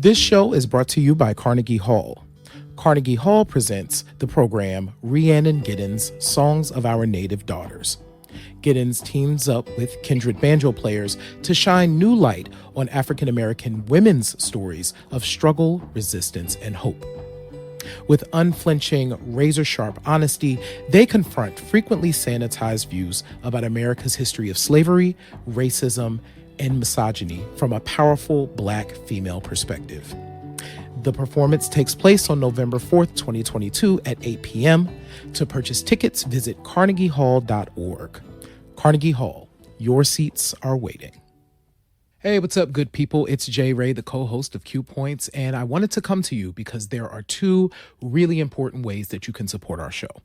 This show is brought to you by Carnegie Hall. Carnegie Hall presents the program Rhiannon Giddens, Songs of Our Native Daughters. Giddens teams up with kindred banjo players to shine new light on African American women's stories of struggle, resistance, and hope. With unflinching, razor-sharp honesty, they confront frequently sanitized views about America's history of slavery, racism, and misogyny from a powerful Black female perspective. The performance takes place on November 4th, 2022 at 8 p.m. To purchase tickets, visit carnegiehall.org. Carnegie Hall, your seats are waiting. Hey, what's up, good people? It's Jay Ray, the co-host of Q Points, and I wanted to come to you because there are two really important ways that you can support our show.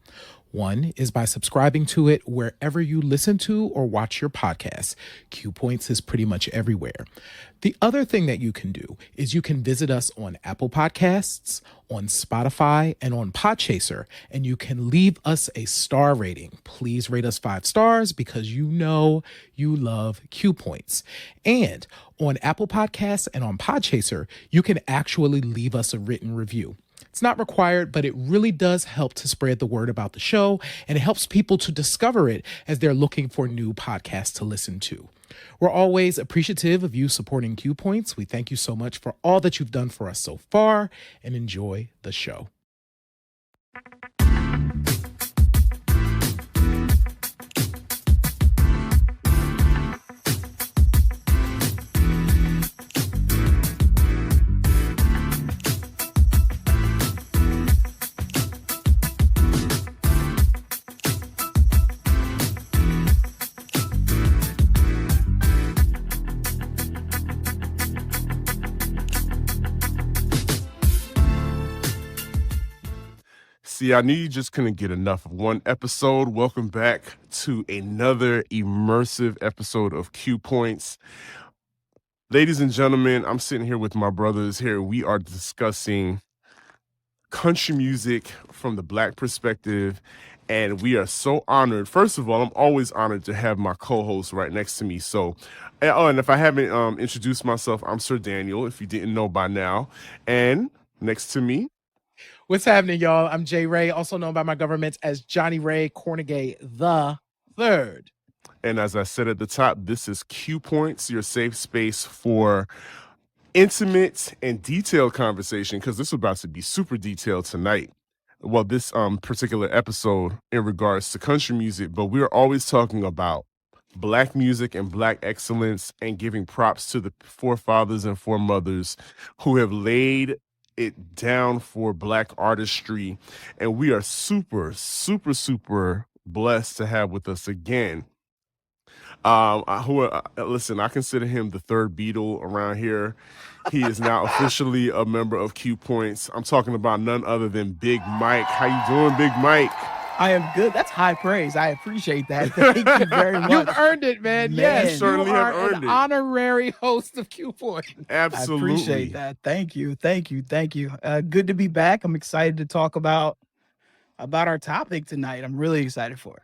One is by subscribing to it wherever you listen to or watch your podcasts. Q Points is pretty much everywhere. The other thing that you can do is you can visit us on Apple Podcasts, on Spotify, and on Podchaser, and you can leave us a star rating. Please rate us 5 stars because you know you love Q Points. And on Apple Podcasts and on Podchaser, you can actually leave us a written review. It's not required, but it really does help to spread the word about the show, and it helps people to discover it as they're looking for new podcasts to listen to. We're always appreciative of you supporting Q Points. We thank you so much for all that you've done for us so far, and enjoy the show. See, I knew you just couldn't get enough of one episode. Welcome back to another immersive episode of Q Points. Ladies and gentlemen, I'm sitting here with my brothers here. We are discussing country music from the Black perspective, and we are so honored. First of all, I'm always honored to have my co-host right next to me. And if I haven't introduced myself, I'm Sir Daniel, if you didn't know by now. And next to me, What's happening, y'all? I'm Jay Ray, also known by my government as Johnny Ray Cornegay the Third. And as I said at the top, this is Q Points, your safe space for intimate and detailed conversation, because this is about to be super detailed tonight. Well, this particular episode in regards to country music, but we're always talking about Black music and Black excellence and giving props to the forefathers and foremothers who have laid it down for Black artistry, and we are super blessed to have with us again. Listen, I consider him the third Beatle around here. He is now officially a member of Q Points. I'm talking about none other than Big Mike. How you doing, Big Mike? I am good. That's high praise. I appreciate that. Thank you very much. You've earned it, man. Yes, you certainly have are earned an it. Honorary host of Q Points. Absolutely. I appreciate that. Thank you. Good to be back. I'm excited to talk about our topic tonight. I'm really excited for it.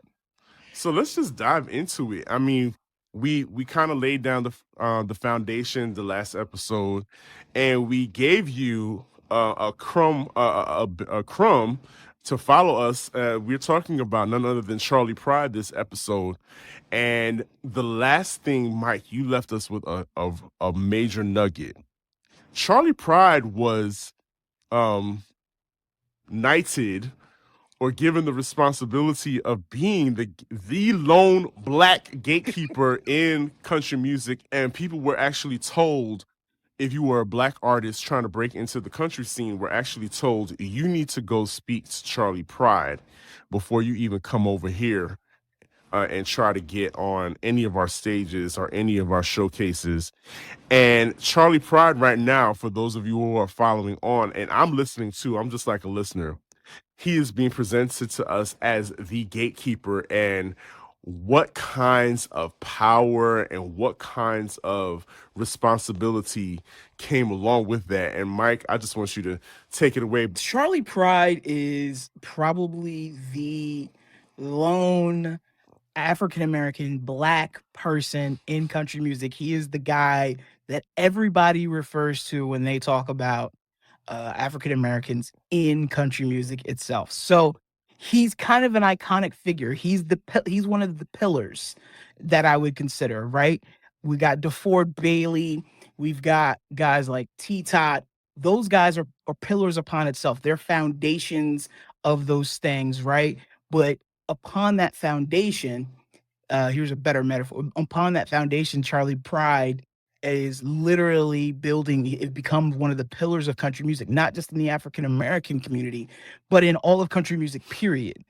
So let's just dive into it. I mean, we kind of laid down the foundation the last episode, and we gave you a crumb to follow us. We're talking about none other than Charley Pride this episode. And the last thing, Mike, you left us with a major nugget. Charley Pride was knighted or given the responsibility of being the lone Black gatekeeper in country music. And people were actually told, if you were a Black artist trying to break into the country scene, were actually told, you need to go speak to Charley Pride before you even come over here and try to get on any of our stages or any of our showcases. And Charley Pride right now, for those of you who are following on, and I'm listening too, I'm just like a listener, he is being presented to us as the gatekeeper, and what kinds of power and what kinds of responsibility came along with that. And Mike, I just want you to take it away. Charley Pride is probably the lone African-American Black person in country music. He is the guy that everybody refers to when they talk about African Americans in country music itself. So he's kind of an iconic figure. He's one of the pillars that I would consider, right? We got DeFord Bailey, we've got guys like T Tot. Those guys are pillars upon itself. They're foundations of those things, right? But upon that foundation, here's a better metaphor. Upon that foundation, Charley Pride is literally building, it becomes one of the pillars of country music, not just in the African American community, but in all of country music, period.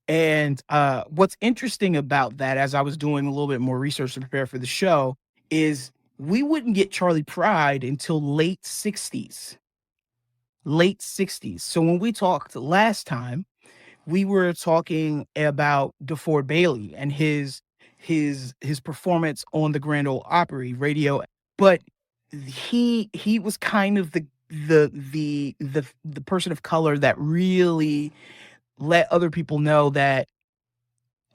And what's interesting about that, as I was doing a little bit more research to prepare for the show, is we wouldn't get Charley Pride until late 60s. Late 60s. So when we talked last time, we were talking about DeFord Bailey and his performance on the Grand Ole Opry radio, but he was kind of the person of color that really let other people know that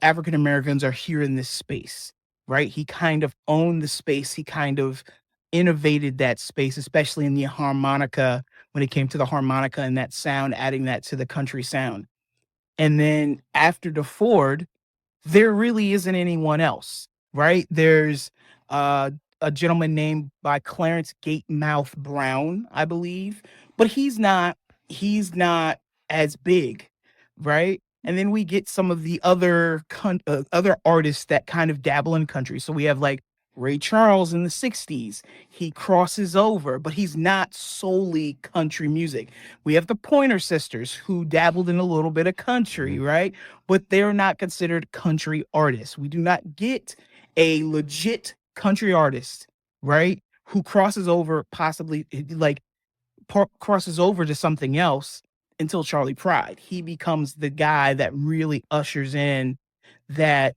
African Americans are here in this space, right? He kind of owned the space. He kind of innovated that space, especially in the harmonica, when it came to the harmonica and that sound, adding that to the country sound. And then after DeFord, there really isn't anyone else, right? There's a gentleman named by Clarence Gatemouth Brown, I believe, but he's not as big, right? And then we get some of the other artists that kind of dabble in country. So we have like Ray Charles in the 60s. He crosses over, but he's not solely country music. We have the Pointer Sisters who dabbled in a little bit of country, right? But they're not considered country artists. We do not get a legit country artist, right? Who crosses over possibly like crosses over to something else until Charley Pride. He becomes the guy that really ushers in that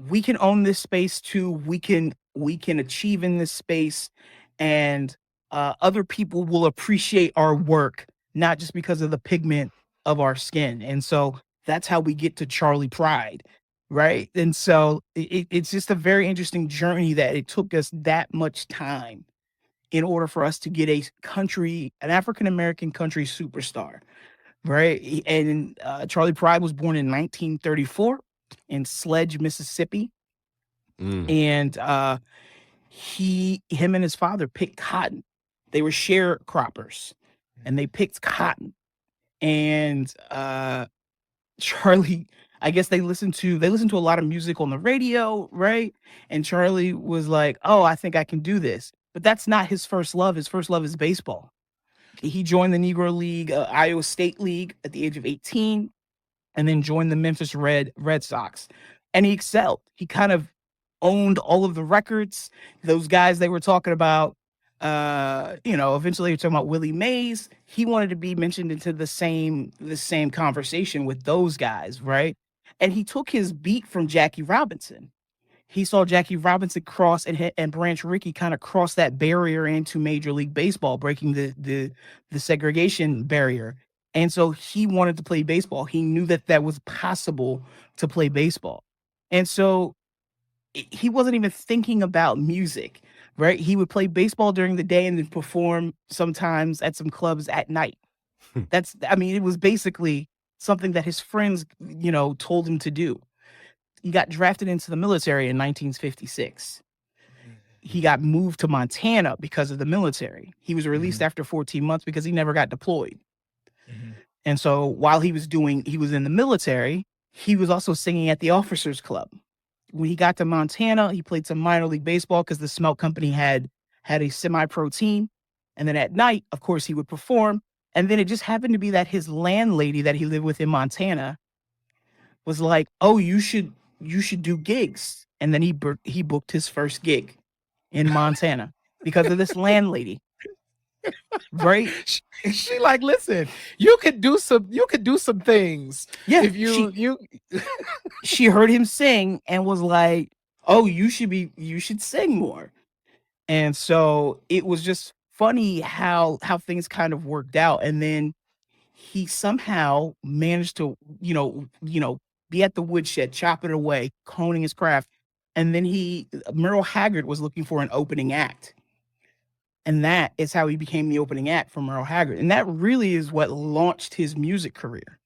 we can own this space too. We can achieve in this space, and other people will appreciate our work, not just because of the pigment of our skin. And so that's how we get to Charley Pride, right? And so it's just a very interesting journey that it took us that much time in order for us to get an African American country superstar, right? And Charley Pride was born in 1934 in Sledge, Mississippi, and him and his father picked cotton. They were sharecroppers, and they picked cotton. And Charley, I guess they listened to a lot of music on the radio, right? And Charley was like, "Oh, I think I can do this." But that's not his first love. His first love is baseball. He joined the Negro League, Iowa State League at the age of 18, and then joined the Memphis Red Sox. And he excelled. He kind of owned all of the records. Those guys they were talking about, eventually you're talking about Willie Mays. He wanted to be mentioned into the same conversation with those guys, right? And he took his beat from Jackie Robinson. He saw Jackie Robinson cross and Branch Rickey kind of cross that barrier into Major League Baseball, breaking the segregation barrier. And so he wanted to play baseball. He knew that was possible to play baseball. And so he wasn't even thinking about music, right? He would play baseball during the day and then perform sometimes at some clubs at night. It was basically something that his friends, told him to do. He got drafted into the military in 1956. He got moved to Montana because of the military. He was released after 14 months because he never got deployed. And so while he was in the military, he was also singing at the Officers Club. When he got to Montana, he played some minor league baseball because the Smelt Company had a semi-pro team. And then at night, of course, he would perform. And then it just happened to be that his landlady that he lived with in Montana was like, "Oh, you should do gigs." And then he booked his first gig in Montana because of this landlady. Right? She like, "Listen, you could do some things." Yeah. If you she heard him sing and was like, "Oh, you should sing more." And so it was just funny how things kind of worked out. And then he somehow managed to, be at the woodshed, chopping away, honing his craft. And then Merle Haggard was looking for an opening act. And that is how he became the opening act for Merle Haggard. And that really is what launched his music career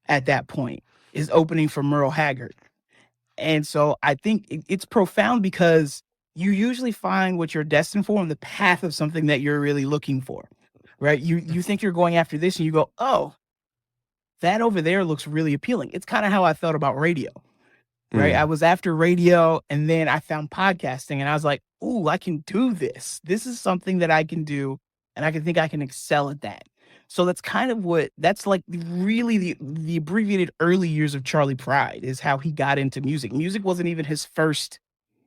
at that point, is opening for Merle Haggard. And so I think it's profound because you usually find what you're destined for in the path of something that you're really looking for, right? You think you're going after this and you go, oh, that over there looks really appealing. It's kind of how I felt about radio, right? I was after radio and then I found podcasting and I was like, ooh, I can do this. This is something that I can do and I think I can excel at that. So that's kind of that's like really the abbreviated early years of Charley Pride, is how he got into music. Music wasn't even his first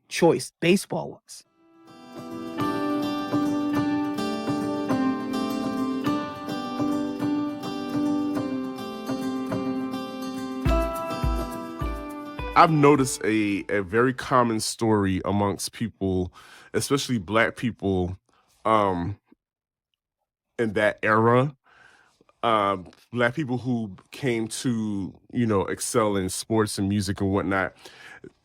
choice. Baseball was. I've noticed a very common story amongst people, especially Black people, in that era. Black people who came to, excel in sports and music and whatnot.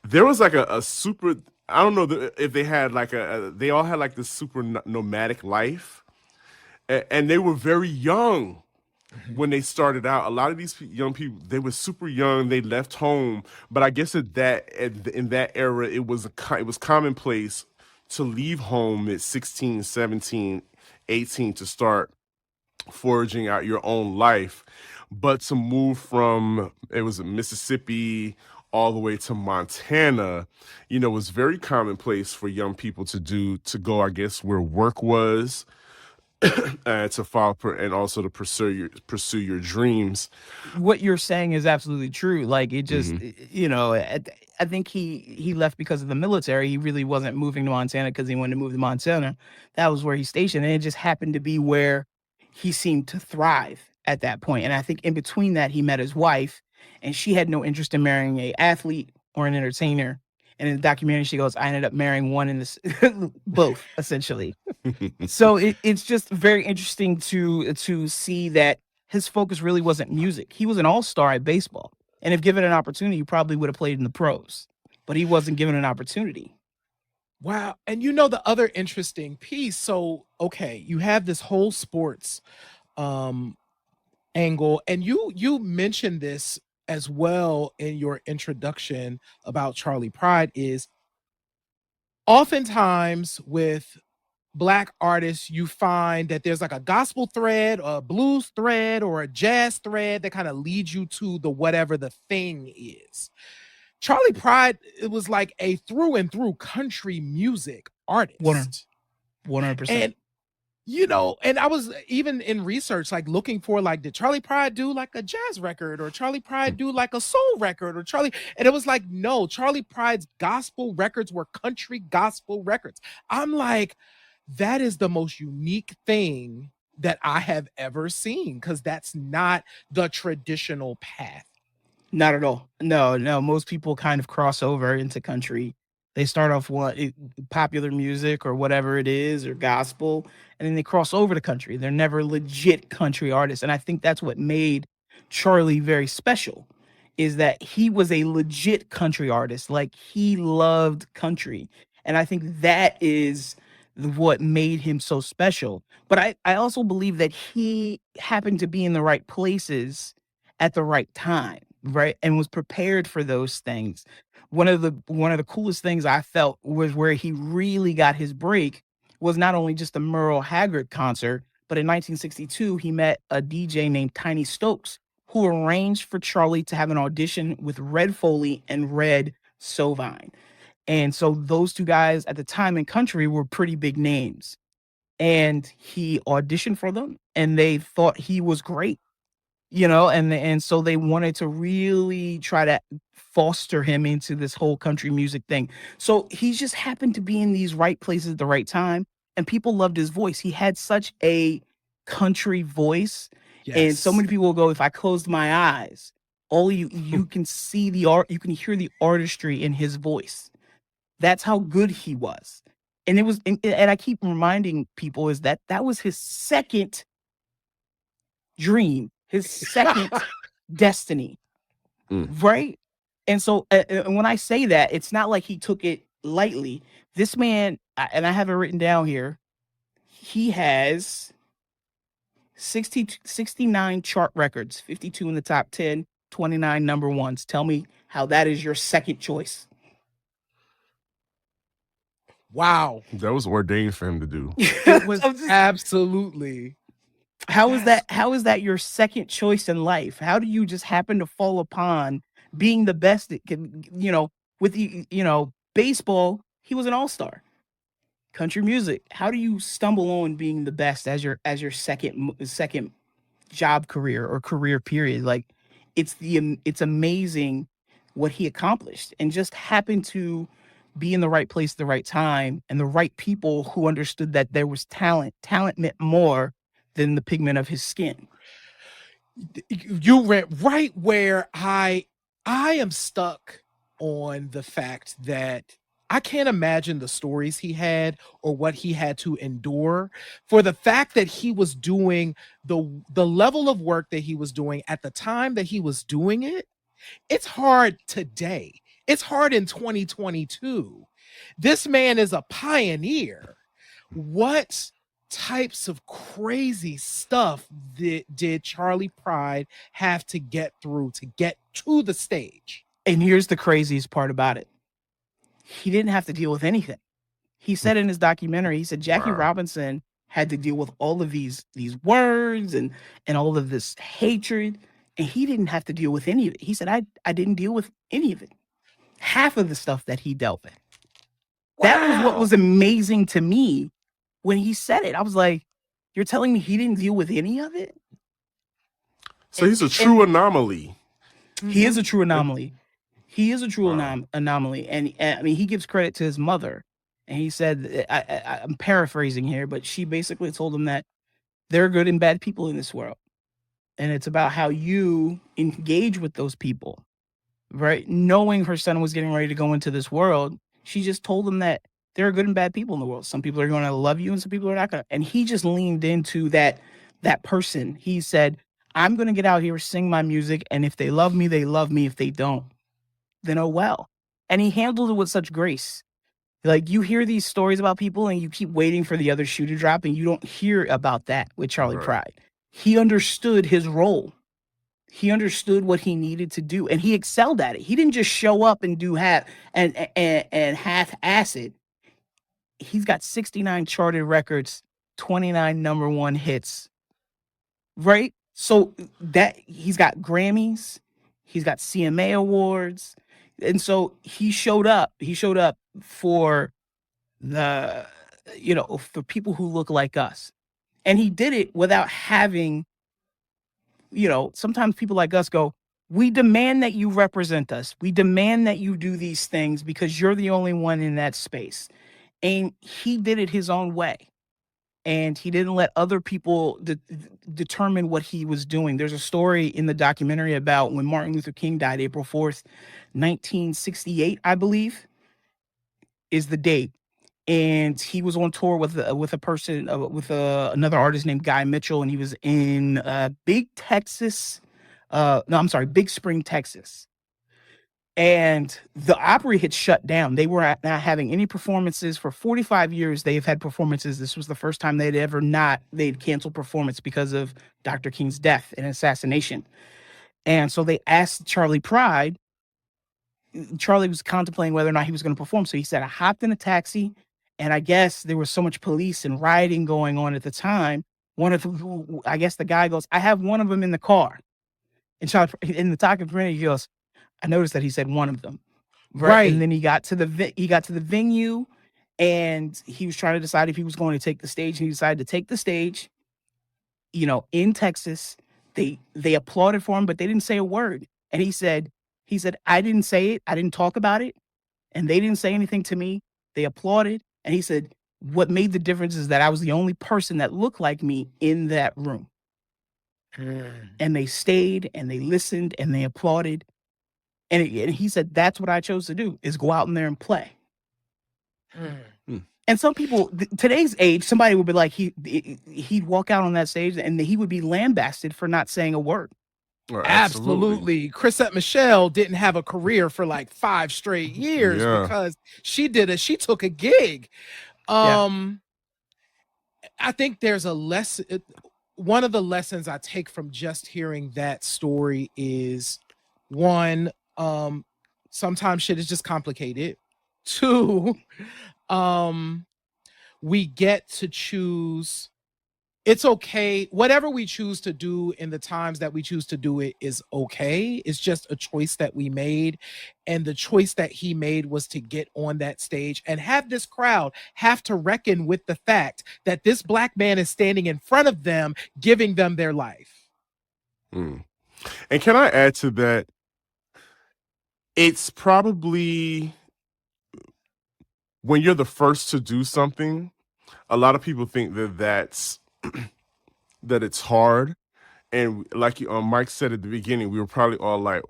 There was like a super, I don't know if they had like they all had like this super nomadic life, and they were very young when they started out. A lot of these young people, they were super young. They left home, but I guess in that era, it was commonplace to leave home at 16, 17, 18 to start foraging out your own life. But to move from, it was Mississippi all the way to Montana, was very commonplace for young people to go, I guess, where work was, to follow and also to pursue your dreams. What you're saying is absolutely true. Like, it just, I think he left because of the military. He really wasn't moving to Montana because he wanted to move to Montana. That was where he stationed, and it just happened to be where he seemed to thrive at that point. And I think in between that, he met his wife, and she had no interest in marrying an athlete or an entertainer. And in the documentary, she goes, I ended up marrying one in this, both, essentially. So it's just very interesting to see that his focus really wasn't music. He was an all-star at baseball. And if given an opportunity, he probably would have played in the pros. But he wasn't given an opportunity. Wow. And the other interesting piece, so, okay, you have this whole sports angle, and you mentioned this as well in your introduction about Charley Pride, is oftentimes with Black artists, you find that there's like a gospel thread, or a blues thread, or a jazz thread that kind of leads you to the whatever the thing is. Charley Pride, it was like a through and through country music artist. 100%. And and I was even in research, like looking for, like, did Charley Pride do like a jazz record, or Charley Pride do like a soul record, or and it was like, no, Charley Pride's gospel records were country gospel records. I'm like, that is the most unique thing that I have ever seen, because that's not the traditional path. Not at all. No. Most people kind of cross over into country. They start off popular music or whatever it is, or gospel, and then they cross over to country. They're never legit country artists. And I think that's what made Charley very special, is that he was a legit country artist. Like, he loved country. And I think that is what made him so special. But I also believe that he happened to be in the right places at the right time, right? And was prepared for those things. One of the coolest things I felt was where he really got his break was not only just the Merle Haggard concert, but in 1962, he met a DJ named Tiny Stokes, who arranged for Charley to have an audition with Red Foley and Red Sovine. And so those two guys at the time in country were pretty big names. And he auditioned for them, and they thought he was great. And so they wanted to really try to foster him into this whole country music thing. So he just happened to be in these right places at the right time, and people loved his voice. He had such a country voice. Yes. And so many people will go, if I closed my eyes, all you can see the art, you can hear the artistry in his voice. That's how good he was. And it was, and I keep reminding people, is that was his second dream, his second destiny, right? And so and when I say that, it's not like he took it lightly. This man, and I have it written down here, he has 69 chart records, 52 in the top 10, 29 number ones. Tell me how that is your second choice. Wow. That was ordained for him to do. It was absolutely. How is that your second choice in life? How do you just happen to fall upon being the best that can, with baseball, he was an all-star. Country music, how do you stumble on being the best as your second job career or career period? Like, it's amazing what he accomplished, and just happened to be in the right place at the right time, and the right people who understood that there was talent meant more than the pigment of his skin. You went right where I am stuck on the fact that I can't imagine the stories he had or what he had to endure for the fact that he was doing the level of work that he was doing at the time that he was doing it. It's hard today. It's hard in 2022. This man is a pioneer. What types of crazy stuff did Charley Pride have to get through to get to the stage? And here's the craziest part about it. He didn't have to deal with anything. He said in his documentary, he said Jackie Robinson had to deal with all of these words and all of this hatred, and he didn't have to deal with any of it. He said, I didn't deal with any of it. Half of the stuff that he dealt with. Wow. That was what was amazing to me when he said it. I was like, you're telling me he didn't deal with any of it? So he's a true anomaly. He is a true anomaly. He is a true anomaly. And I mean, he gives credit to his mother. And he said, I'm paraphrasing here, but she basically told him that there are good and bad people in this world. And it's about how you engage with those people, right? Knowing her son was getting ready to go into this world, she just told him that there are good and bad people in the world. Some people are going to love you and some people are not going to. And he just leaned into that person. He said, I'm going to get out here, sing my music. And if they love me, they love me. If they don't, then oh well. And he handled it with such grace. Like, you hear these stories about people and you keep waiting for the other shoe to drop, and you don't hear about that with Charley Pride. He understood his role. He understood what he needed to do, and he excelled at it. He didn't just show up and do half acid. He's got 69 charted records, 29 number one hits. Right? So that he's got Grammys, he's got CMA awards. And so he showed up. He showed up for for people who look like us. And he did it without having, sometimes people like us go, we demand that you represent us. We demand that you do these things because you're the only one in that space. And he did it his own way. And he didn't let other people determine what he was doing. There's a story in the documentary about when Martin Luther King died, April 4th, 1968, I believe, is the date. And he was on tour with another artist named Guy Mitchell, and he was in Big Spring, Texas. And the Opry had shut down. They were not having any performances for 45 years. They've had performances. This was the first time they'd canceled performance because of Dr. King's death and assassination. And so they asked Charley Pride. Charley was contemplating whether or not he was going to perform. So he said, I hopped in a taxi, and I guess there was so much police and rioting going on at the time. The guy goes, I have one of them in the car. And Charley, in the documentary, he goes, I noticed that he said one of them. Right. And then he got to the venue, and he was trying to decide if he was going to take the stage, and he decided to take the stage. In Texas, they applauded for him, but they didn't say a word. And he said, I didn't say it. I didn't talk about it. And they didn't say anything to me. They applauded. And he said, what made the difference is that I was the only person that looked like me in that room. And they stayed and they listened and they applauded. And he said, that's what I chose to do, is go out in there and play. And some people, today's age, somebody would be like, he'd walk out on that stage and he would be lambasted for not saying a word. Absolutely. Chrisette Michele didn't have a career for like 5 straight years because she took a gig. I think there's a lesson. One of the lessons I take from just hearing that story is, one, sometimes shit is just complicated. 2, we get to choose. It's okay. Whatever we choose to do in the times that we choose to do it is okay. It's just a choice that we made. And the choice that he made was to get on that stage and have this crowd have to reckon with the fact that this black man is standing in front of them, giving them their life. And can I add to that? It's probably, when you're the first to do something, a lot of people think that it's hard. And like Mike said at the beginning, we were probably all like,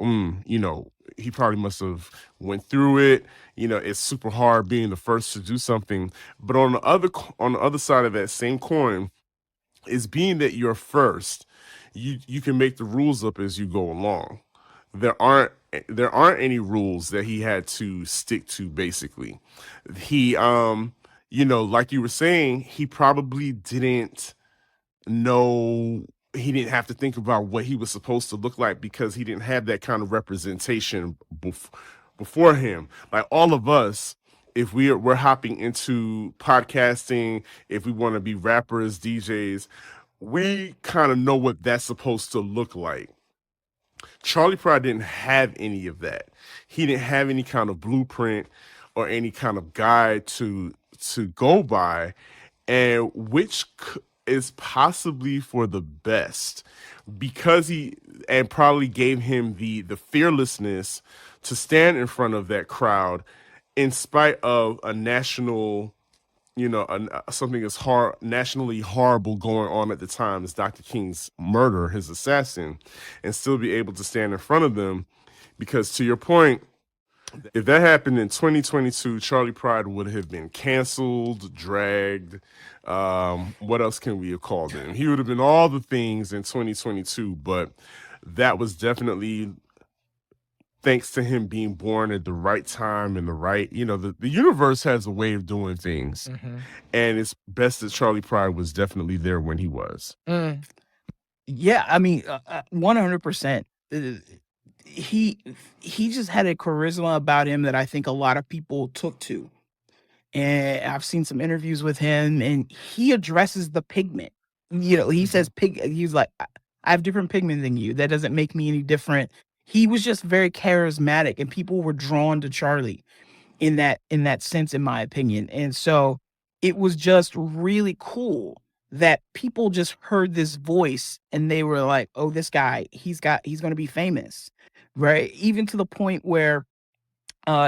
he probably must have went through it. It's super hard being the first to do something. But on the other side of that same coin is being that you're first, you can make the rules up as you go along. There aren't any rules that he had to stick to. Basically, he like you were saying, he probably didn't know. He didn't have to think about what he was supposed to look like because he didn't have that kind of representation before him. Like all of us, if we're hopping into podcasting, if we want to be rappers, DJs, we kind of know what that's supposed to look like. Charley Pride didn't have any of that. He didn't have any kind of blueprint or any kind of guide to go by, and which is possibly for the best, because he and probably gave him the fearlessness to stand in front of that crowd in spite of a national, something as nationally horrible going on at the time as Dr. King's murder, his assassin, and still be able to stand in front of them. Because to your point, if that happened in 2022, Charley Pride would have been canceled, dragged. What else can we have called him? He would have been all the things in 2022, but that was definitely thanks to him being born at the right time and the right, the universe has a way of doing things. And it's best that Charley Pride was definitely there when he was. Yeah, I mean, 100%. He just had a charisma about him that I think a lot of people took to. And I've seen some interviews with him, and he addresses the pigment. He says he's like, I have different pigment than you. That doesn't make me any different. He was just very charismatic, and people were drawn to Charley in that sense, in my opinion. And so it was just really cool that people just heard this voice and they were like, oh, this guy, he's going to be famous, right? Even to the point where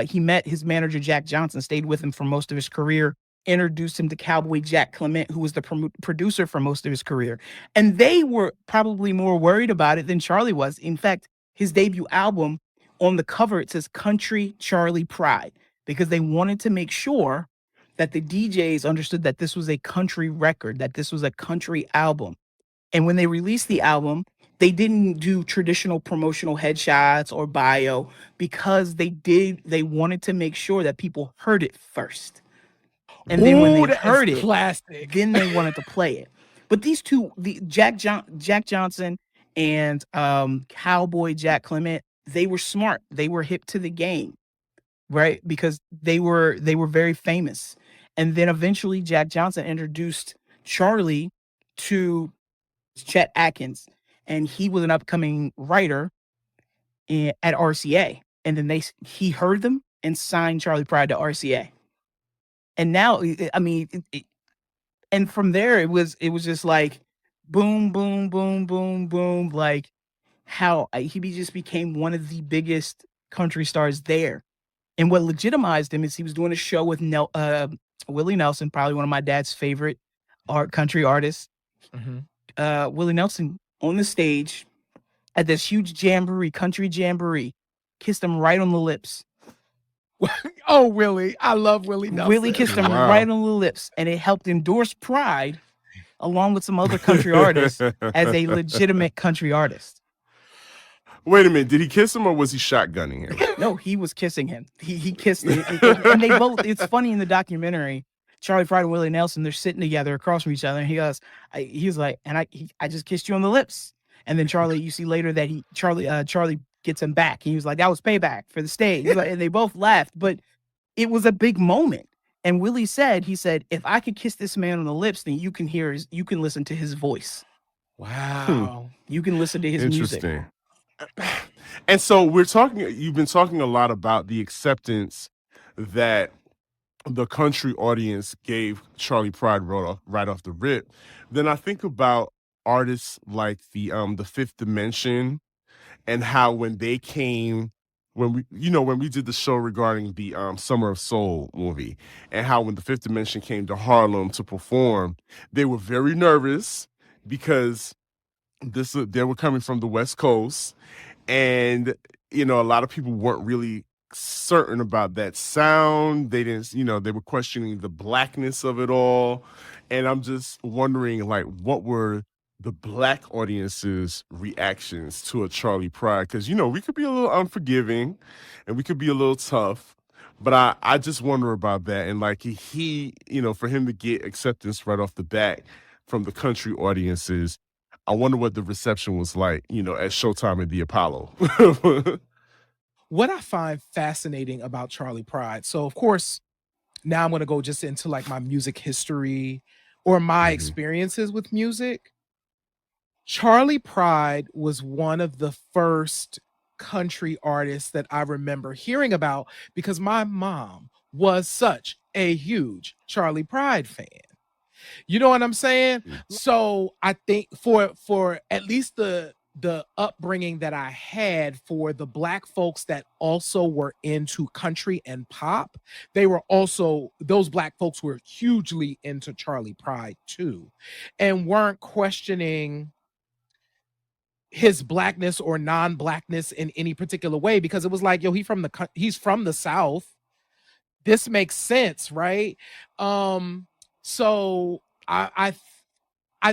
he met his manager, Jack Johnson, stayed with him for most of his career, introduced him to Cowboy Jack Clement, who was the producer for most of his career. And they were probably more worried about it than Charley was. In fact, his debut album, on the cover, it says Country Charley Pride, because they wanted to make sure that the DJs understood that this was a country record, that this was a country album. And when they released the album, they didn't do traditional promotional headshots or bio, because they wanted to make sure that people heard it first. And then when they heard it, plastic. Then they wanted to play it. But these two, Jack Johnson and Cowboy Jack Clement, they were smart. They were hip to the game, right? Because they were very famous. And then eventually Jack Johnson introduced Charley to Chet Atkins, and he was an upcoming writer at RCA. And then he heard them and signed Charley Pride to RCA. And now, I mean, and from there it was just like boom, boom, boom, boom, boom, like how he just became one of the biggest country stars there. And what legitimized him is he was doing a show with Willie Nelson, probably one of my dad's favorite country artists. Willie Nelson on the stage at this huge country jamboree, kissed him right on the lips. Oh, Willie. I love Willie Nelson. Willie kissed him right on the lips, and it helped endorse Pride along with some other country artists as a legitimate country artist. Wait a minute. Did he kiss him or was he shotgunning him? No, he was kissing him. He kissed him. And they both, it's funny in the documentary, Charley Pride and Willie Nelson, they're sitting together across from each other. And he goes, he was like, and I just kissed you on the lips. And then Charlie, you see later that Charlie gets him back. He was like, that was payback for the stage. Like, and they both laughed, but it was a big moment. And Willie said, if I could kiss this man on the lips, then you can listen to his voice. Wow. You can listen to his music. Interesting. And so you've been talking a lot about the acceptance that the country audience gave Charley Pride right off the rip. Then I think about artists like the Fifth Dimension, and how when they came, when we did the show regarding the Summer of Soul movie, and how when the Fifth Dimension came to Harlem to perform, they were very nervous because they were coming from the West Coast, and a lot of people weren't really certain about that sound. They didn't, they were questioning the blackness of it all. And I'm just wondering, like, what were the Black audience's reactions to a Charley Pride? Because we could be a little unforgiving and we could be a little tough, but I just wonder about that. And like he for him to get acceptance right off the bat from the country audiences, I wonder what the reception was like, at Showtime at the Apollo. What I find fascinating about Charley Pride, so of course, now I'm going to go just into like my music history or my experiences with music. Charley Pride was one of the first country artists that I remember hearing about because my mom was such a huge Charley Pride fan. You know what I'm saying? So I think for at least the upbringing that I had, for the Black folks that also were into country and pop, those Black folks were hugely into Charley Pride too, and weren't questioning his blackness or non-blackness in any particular way, because it was like, yo, he's from the South. This makes sense, right? So I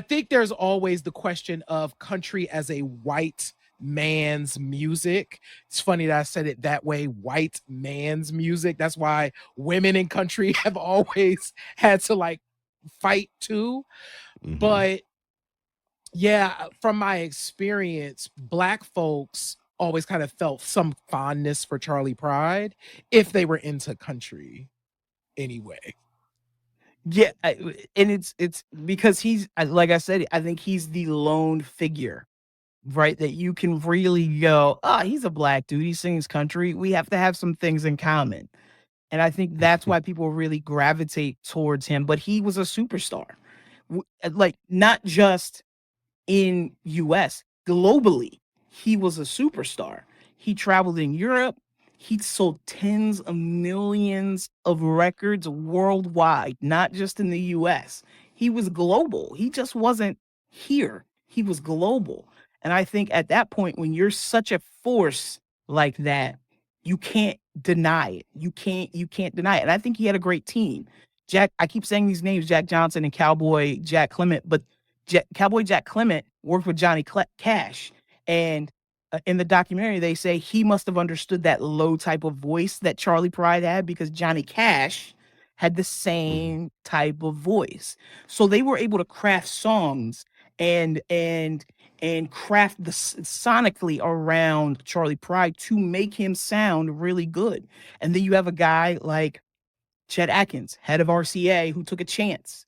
think there's always the question of country as a white man's music. It's funny that I said it that way, white man's music. That's why women in country have always had to like fight too. But yeah, from my experience, Black folks always kind of felt some fondness for Charley Pride if they were into country anyway. Yeah, and it's because he's, like I said, I think he's the lone figure, right? That you can really go, he's a Black dude. He sings country. We have to have some things in common. And I think that's why people really gravitate towards him. But he was a superstar, like not just in US, globally, he was a superstar. He traveled in Europe. He sold tens of millions of records worldwide, not just in the US. He was global. He just wasn't here. He was global. And I think at that point, when you're such a force like that, you can't deny it. You can't deny it. And I think he had a great team. I keep saying these names, Jack Johnson and Cowboy Jack Clement, but Cowboy Jack Clement worked with Johnny Cash. And in the documentary, they say he must have understood that low type of voice that Charley Pride had, because Johnny Cash had the same type of voice. So they were able to craft songs and craft sonically around Charley Pride to make him sound really good. And then you have a guy like Chet Atkins, head of RCA, who took a chance,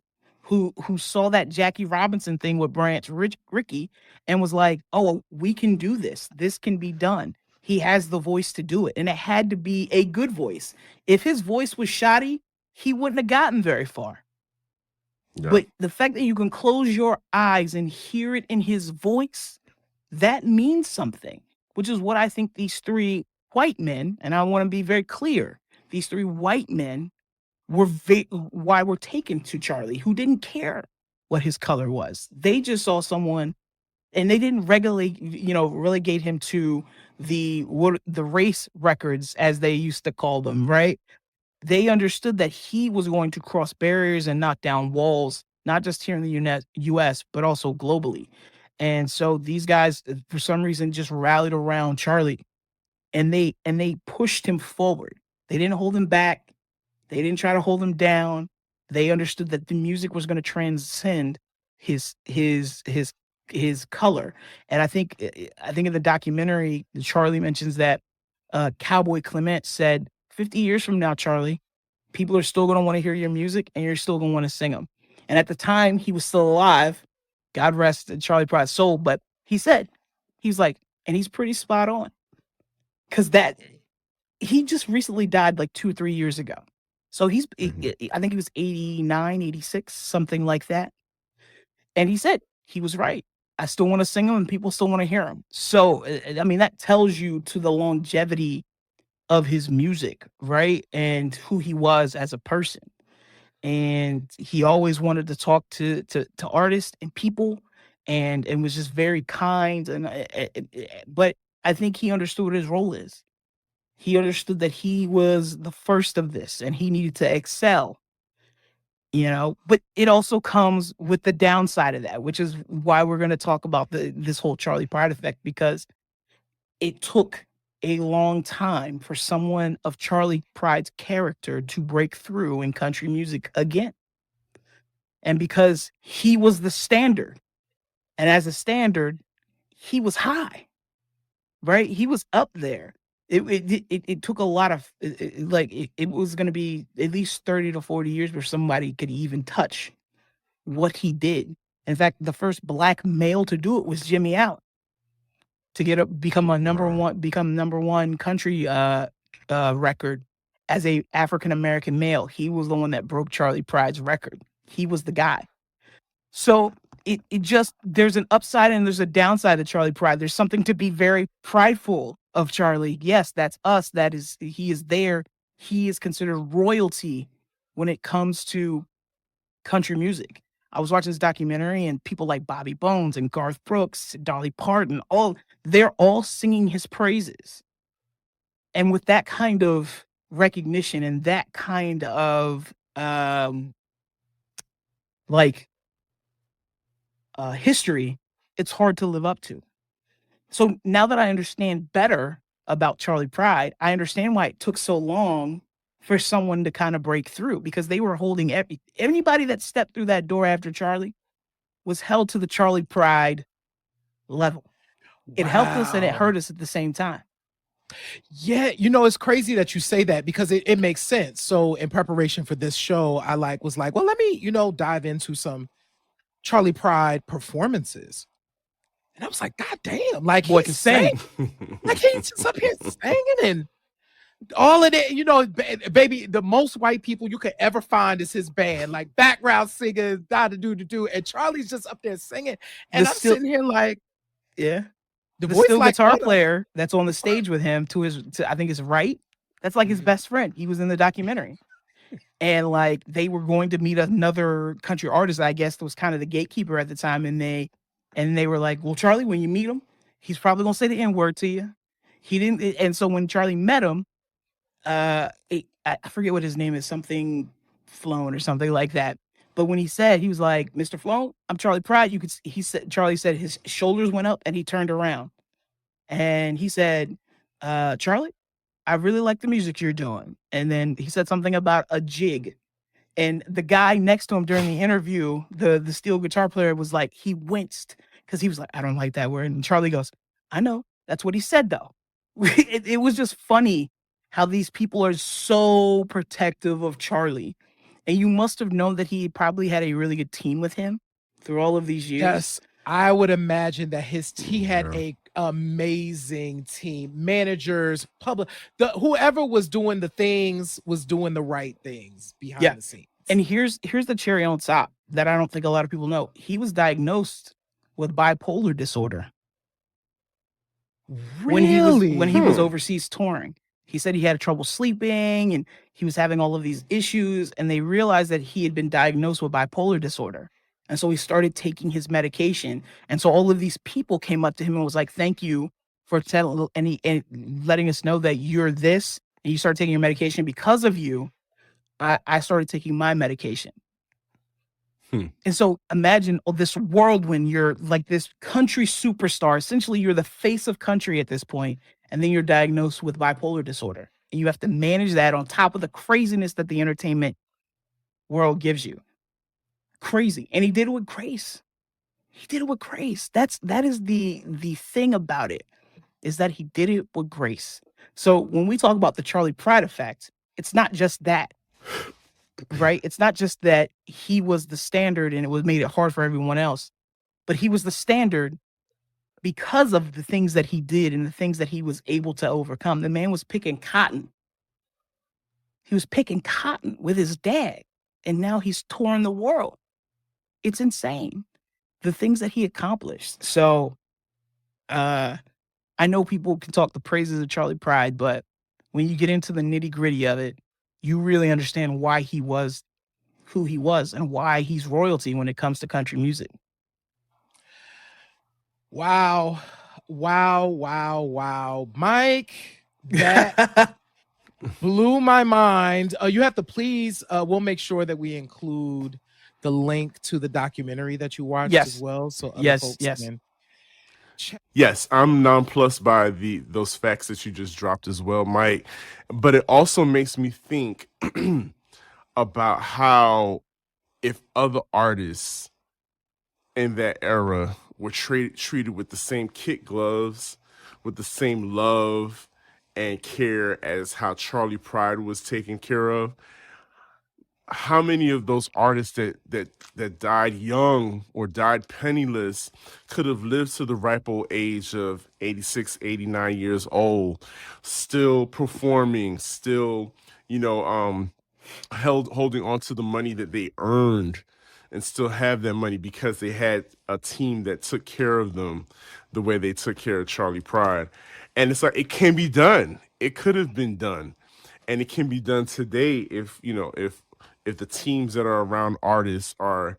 who saw that Jackie Robinson thing with Bryant Rickey and was like, oh, we can do this. This can be done. He has the voice to do it. And it had to be a good voice. If his voice was shoddy, he wouldn't have gotten very far. Yeah. But the fact that you can close your eyes and hear it in his voice, that means something, which is what I think these three white men, and I want to be very clear, these three white men why we're taken to Charley, who didn't care what his color was. They just saw someone, and they didn't relegate him to the race records, as they used to call them, right? They understood that he was going to cross barriers and knock down walls, not just here in the US, but also globally. And so these guys, for some reason, just rallied around Charley, and they pushed him forward. They didn't hold him back. They didn't try to hold him down. They understood that the music was going to transcend his color. And I think in the documentary, Charley mentions that Cowboy Clement said, 50 years from now, Charley, people are still going to want to hear your music, and you're still going to want to sing them. And at the time, he was still alive. God rest Charley Pride's soul. But he said, he's like, and he's pretty spot on. Because he just recently died like 2 or 3 years ago. So I think he was 89, 86, something like that. And he said he was right. I still want to sing him, and people still want to hear him. So, I mean, that tells you to the longevity of his music, right? And who he was as a person. And he always wanted to talk to artists and people, and was just very kind. But I think he understood what his role is. He understood that he was the first of this, and he needed to excel. But it also comes with the downside of that, which is why we're going to talk about this whole Charley Pride effect, because it took a long time for someone of Charley Pride's character to break through in country music again. And because he was the standard, and as a standard, he was high, right? He was up there. It took a lot of, it was going to be at least 30 to 40 years before somebody could even touch what he did. In fact, the first black male to do it was Jimmy Allen, to become number one country record as a African American male. He was the one that broke Charley Pride's record. He was the guy. So it just, there's an upside and there's a downside to Charley Pride. There's something to be very prideful of Charley. Yes, that's us. He is there. He is considered royalty when it comes to country music. I was watching this documentary, and people like Bobby Bones and Garth Brooks, Dolly Parton, they're all singing his praises. And with that kind of recognition and that kind of history, it's hard to live up to. So now that I understand better about Charley Pride, I understand why it took so long for someone to kind of break through, because they were holding anybody that stepped through that door after Charley was held to the Charley Pride level. It helped us and it hurt us at the same time. Yeah, it's crazy that you say that, because it makes sense. So in preparation for this show, I was like, well, let me, dive into some Charley Pride performances. And I was like, God damn, like, boy can sing. Like, he's just up here singing and all of that, baby, the most white people you could ever find is his band, like background singers, da-da-do-do-do, and Charley's just up there singing. And I'm sitting here like, yeah. The voice steel guitar player that's on the stage with him to I think his right, that's like his best friend. He was in the documentary. And like, they were going to meet another country artist, I guess, that was kind of the gatekeeper at the time. And they were like, well, Charley, when you meet him, he's probably going to say the N-word to you. He didn't. And so when Charley met him, I forget what his name is, something Flown or something like that. But when he was like, Mr. Flown, I'm Charley Pride. Charley said his shoulders went up and he turned around. And he said, Charley, I really like the music you're doing. And then he said something about a jig. And the guy next to him during the interview, the steel guitar player, was like, he winced because he was like, I don't like that word. And Charley goes, I know. That's what he said, though. It was just funny how these people are so protective of Charley. And you must have known that he probably had a really good team with him through all of these years. Yes, I would imagine that he had a amazing team, managers, whoever was doing the things was doing the right things behind the scenes. And here's the cherry on top that I don't think a lot of people know. He was diagnosed with bipolar disorder. Really? When he was overseas touring. He said he had trouble sleeping and he was having all of these issues, and they realized that he had been diagnosed with bipolar disorder. And so he started taking his medication. And so all of these people came up to him and was like, thank you for telling and letting us know that you're this, and you started taking your medication. Because of you, I started taking my medication. And so imagine this whirlwind, you're like this country superstar. Essentially, you're the face of country at this point, and then you're diagnosed with bipolar disorder. And you have to manage that on top of the craziness that the entertainment world gives you. Crazy. And he did it with grace. He did it with grace. That is the thing about it, is that he did it with grace. So when we talk about the Charley Pride effect, it's not just that. Right? It's not just that he was the standard and it made it hard for everyone else, but he was the standard because of the things that he did and the things that he was able to overcome. The man was picking cotton. He was picking cotton with his dad, and now he's touring the world. It's insane, the things that he accomplished. So I know people can talk the praises of Charley Pride, but when you get into the nitty-gritty of it, you really understand why he was who he was and why he's royalty when it comes to country music. Wow. Mike, that blew my mind. You have to please, we'll make sure that we include the link to the documentary that you watched as well. So other folks can. Yes, I'm nonplussed by those facts that you just dropped as well, Mike. But it also makes me think about how if other artists in that era were treated with the same kid gloves, with the same love and care as how Charley Pride was taken care of, how many of those artists that died young or died penniless could have lived to the ripe old age of 86, 89 years old, still performing, still, holding on to the money that they earned, and still have that money because they had a team that took care of them the way they took care of Charley Pride. And it's like, it can be done. It could have been done. And it can be done today if the teams that are around artists are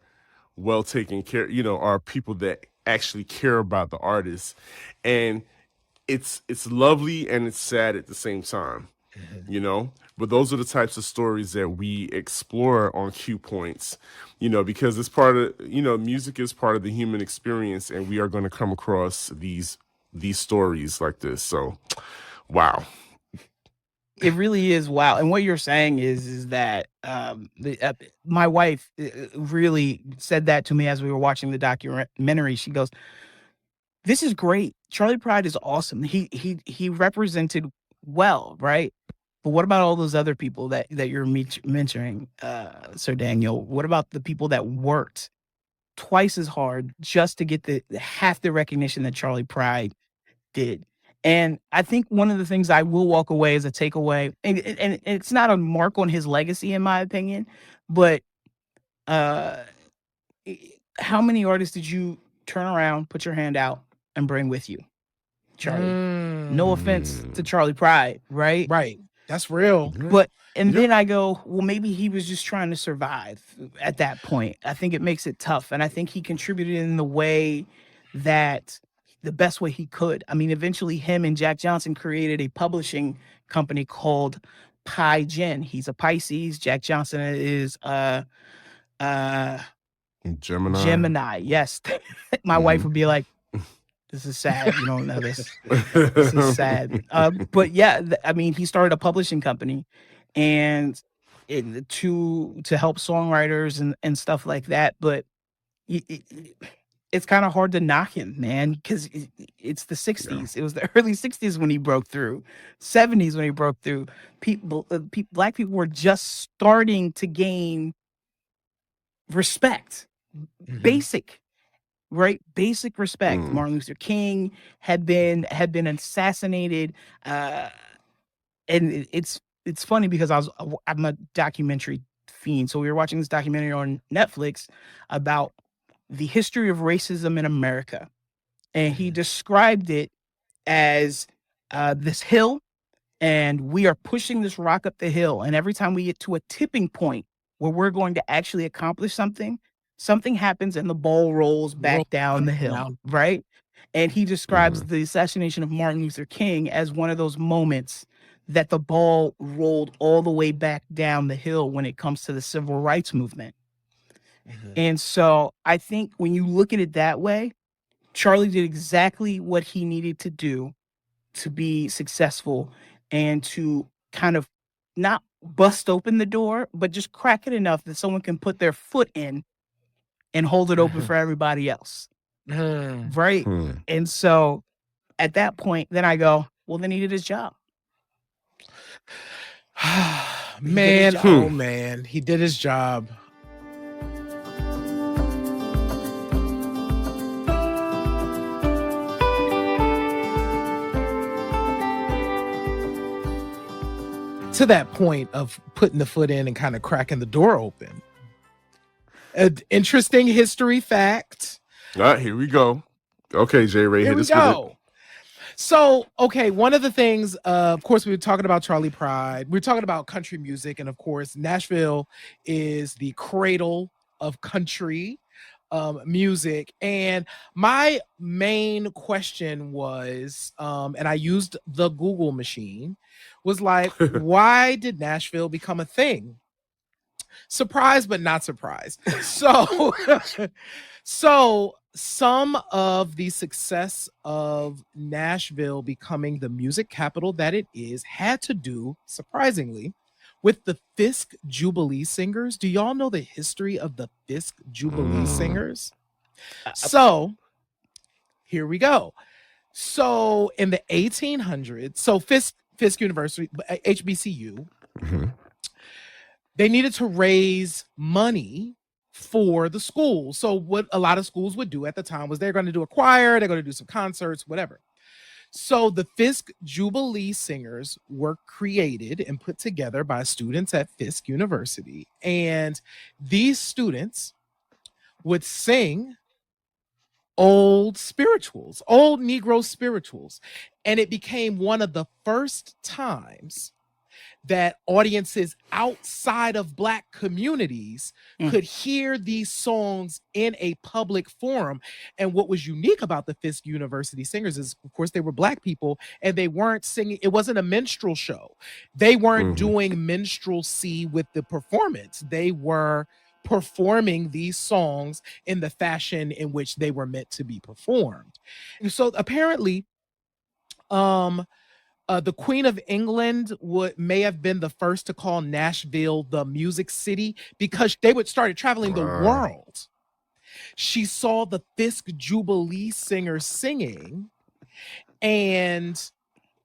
well taken care, are people that actually care about the artists. And it's lovely and it's sad at the same time, But those are the types of stories that we explore on Q Points, because it's part of, music is part of the human experience, and we are going to come across these stories like this. So, wow. It really is wow. And what you're saying is that my wife really said that to me as we were watching the documentary. She goes, "This is great. Charley Pride is awesome. He represented well, right? But what about all those other people that you're mentioning, Sir Daniel? What about the people that worked twice as hard just to get the half the recognition that Charley Pride did?" And I think one of the things I will walk away as a takeaway, and it's not a mark on his legacy, in my opinion, but how many artists did you turn around, put your hand out, and bring with you, Charlie? No offense to Charley Pride, right? Right. That's real. But then I go, well, maybe he was just trying to survive at that point. I think it makes it tough. And I think he contributed in the way that the best way he could. I mean, eventually him and Jack Johnson created a publishing company called Pi Gen. He's a Pisces. Jack Johnson is Gemini. Yes. My wife would be like, "This is sad. You don't know this. This is sad." But yeah, I mean, he started a publishing company, and to help songwriters and stuff like that. But it's kind of hard to knock him, man, because it's the 60s. It was the early 60s when he broke through, 70s when he broke through. Black people were just starting to gain respect, basic respect. Martin Luther King had been assassinated, and it's funny because I'm a documentary fiend, so we were watching this documentary on Netflix about the history of racism in America. And he described it as this hill, and we are pushing this rock up the hill. And every time we get to a tipping point where we're going to actually accomplish something happens and the ball rolls back down the hill, right? And he describes the assassination of Martin Luther King as one of those moments that the ball rolled all the way back down the hill when it comes to the civil rights movement. And so I think when you look at it that way, Charley did exactly what he needed to do to be successful and to kind of not bust open the door, but just crack it enough that someone can put their foot in and hold it open for everybody else. Right? And so at that point, then I go, well, then he did his job. Man, oh man, he did his job. To that point of putting the foot in and kind of cracking the door open. An interesting history fact. All right, here we go. Okay, J. Ray, hit us with it. So, okay, one of the things, of course, we were talking about Charley Pride. We were talking about country music. And of course, Nashville is the cradle of country music. And my main question was, and I used the Google machine, was like, why did Nashville become a thing? Surprised, but not surprised. So, so some of the success of Nashville becoming the music capital that it is had to do, surprisingly, with the Fisk Jubilee Singers. Do y'all know the history of the Fisk Jubilee Singers? So here we go. So in the 1800s, so Fisk University, HBCU, they needed to raise money for the school. So what a lot of schools would do at the time was they're going to do a choir, they're going to do some concerts, whatever. So the Fisk Jubilee Singers were created and put together by students at Fisk University. And these students would sing old spirituals, old Negro spirituals. And it became one of the first times that audiences outside of Black communities could hear these songs in a public forum. And what was unique about the Fisk University Singers is, of course, they were Black people and they weren't singing. It wasn't a minstrel show. They weren't doing minstrelsy with the performance. They were performing these songs in the fashion in which they were meant to be performed. And so apparently, the Queen of England may have been the first to call Nashville the Music City because they started traveling the world. She saw the Fisk Jubilee Singers singing and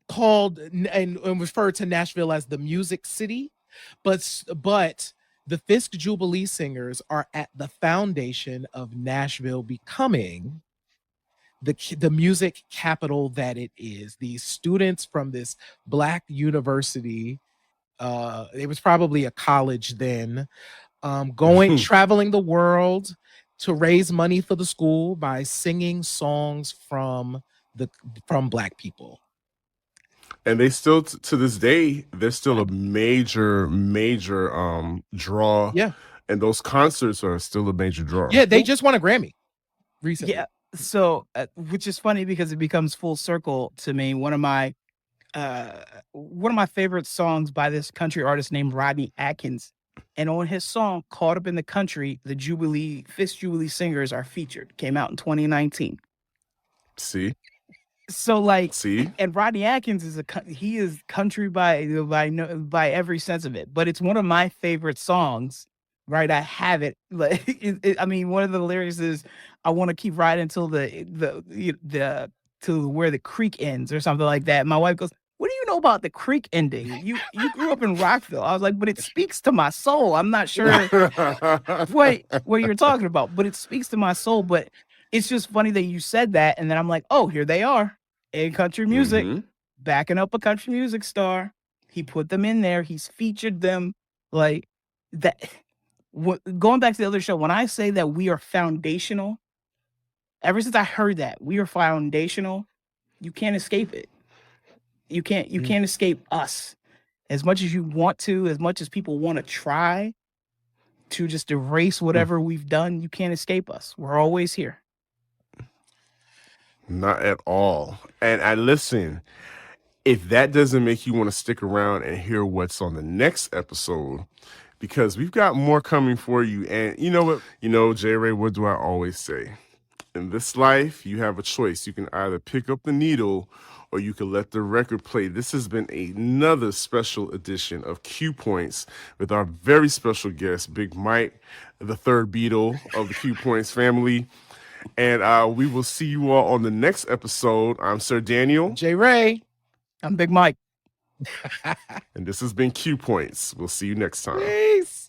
called and referred to Nashville as the Music City, but the Fisk Jubilee Singers are at the foundation of Nashville becoming the music capital that it is. These students from this Black university, it was probably a college then, traveling the world to raise money for the school by singing songs from Black people. And they still, to this day, they're still a major draw. Yeah. And those concerts are still a major draw. Yeah, they just won a Grammy recently. Yeah. So, which is funny because it becomes full circle to me. One of my favorite songs by this country artist named Rodney Atkins, and on his song "Caught Up in the Country," the Fisk Jubilee Singers are featured. Came out in 2019. See. So and Rodney Atkins is he is country by every sense of it, but it's one of my favorite songs. Right, I have it. Like, I mean, one of the lyrics is, "I want to keep riding until to where the creek ends," or something like that. My wife goes, "What do you know about the creek ending? You grew up in Rockville." I was like, "But it speaks to my soul." I'm not sure what you're talking about, but it speaks to my soul. But it's just funny that you said that, and then I'm like, "Oh, here they are in country music, backing up a country music star." He put them in there. He's featured them like that. Going back to the other show, when I say that we are foundational, ever since I heard that we are foundational, you can't escape it. You can't escape us. As much as you want to, as much as people want to try to just erase whatever we've done, you can't escape us. We're always here. Not at all. And listen, if that doesn't make you want to stick around and hear what's on the next episode, because we've got more coming for you. And you know what? You know, J. Ray, what do I always say? In this life, you have a choice. You can either pick up the needle or you can let the record play. This has been another special edition of Q Points with our very special guest, Big Mike, the third Beatle of the Q Points family. And we will see you all on the next episode. I'm Sir Daniel. J. Ray. I'm Big Mike. And this has been Q Points. We'll see you next time. Peace.